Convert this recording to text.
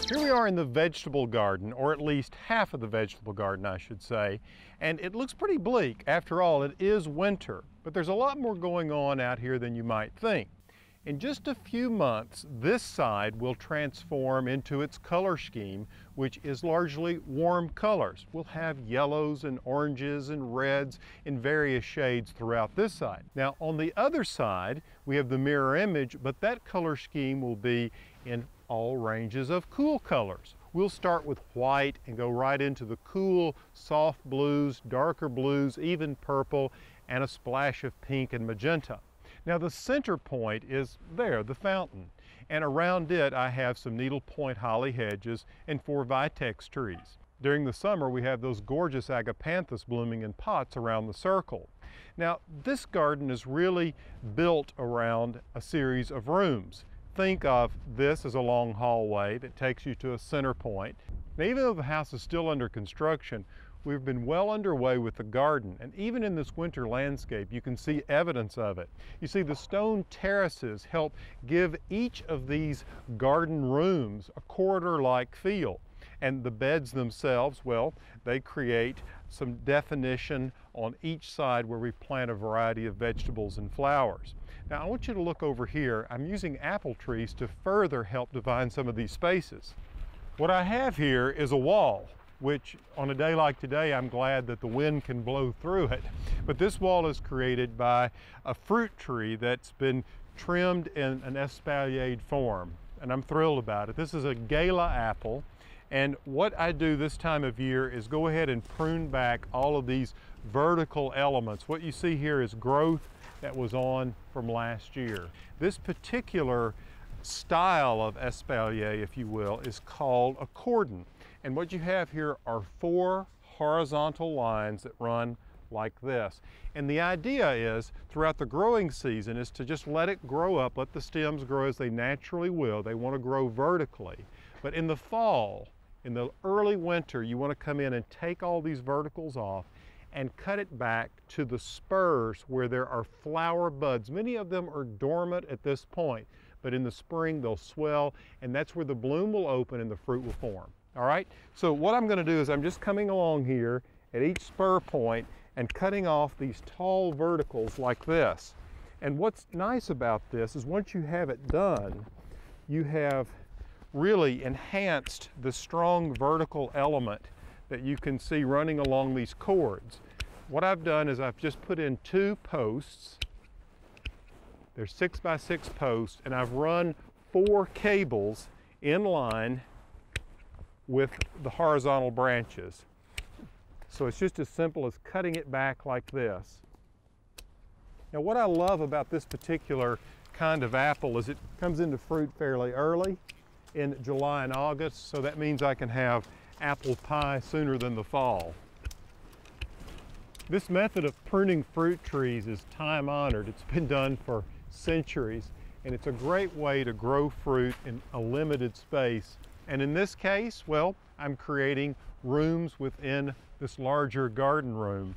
Here we are in the vegetable garden, or at least half of the vegetable garden, I should say, and it looks pretty bleak. After all, it is winter, but there's a lot more going on out here than you might think. In just a few months, this side will transform into its color scheme, which is largely warm colors. We'll have yellows and oranges and reds in various shades throughout this side. Now, on the other side, we have the mirror image, but that color scheme will be in all ranges of cool colors. We'll start with white and go right into the cool, soft blues, darker blues, even purple, and a splash of pink and magenta. Now the center point is there, the fountain, and around it I have some needlepoint holly hedges and 4 vitex trees. During the summer we have those gorgeous Agapanthus blooming in pots around the circle. Now this garden is really built around a series of rooms. Think of this as a long hallway that takes you to a center point. Now, even though the house is still under construction, we've been well underway with the garden, and even in this winter landscape you can see evidence of it. You see, the stone terraces help give each of these garden rooms a corridor-like feel. And the beds themselves, well, they create some definition on each side where we plant a variety of vegetables and flowers. Now I want you to look over here. I'm using apple trees to further help define some of these spaces. What I have here is a wall, which on a day like today, I'm glad that the wind can blow through it. But this wall is created by a fruit tree that's been trimmed in an Espalier form, and I'm thrilled about it. This is a gala apple. And what I do this time of year is go ahead and prune back all of these vertical elements. What you see here is growth that was on from last year. This particular style of Espalier, if you will, is called a cordon. And what you have here are 4 horizontal lines that run like this. And the idea is, throughout the growing season, is to just let it grow up, let the stems grow as they naturally will. They want to grow vertically. But in the fall, in the early winter, you want to come in and take all these verticals off and cut it back to the spurs where there are flower buds. Many of them are dormant at this point, but in the spring they'll swell, and that's where the bloom will open and the fruit will form. All right? So what I'm going to do is I'm just coming along here at each spur point and cutting off these tall verticals like this. And what's nice about this is once you have it done, you have really enhanced the strong vertical element that you can see running along these cords. What I've done is I've just put in 2 posts. They're 6 by 6 posts, and I've run 4 cables in line with the horizontal branches. So it's just as simple as cutting it back like this. Now what I love about this particular kind of apple is it comes into fruit fairly early in July and August, so that means I can have apple pie sooner than the fall. This method of pruning fruit trees is time-honored. It's been done for centuries, and it's a great way to grow fruit in a limited space. And in this case, well, I'm creating rooms within this larger garden room.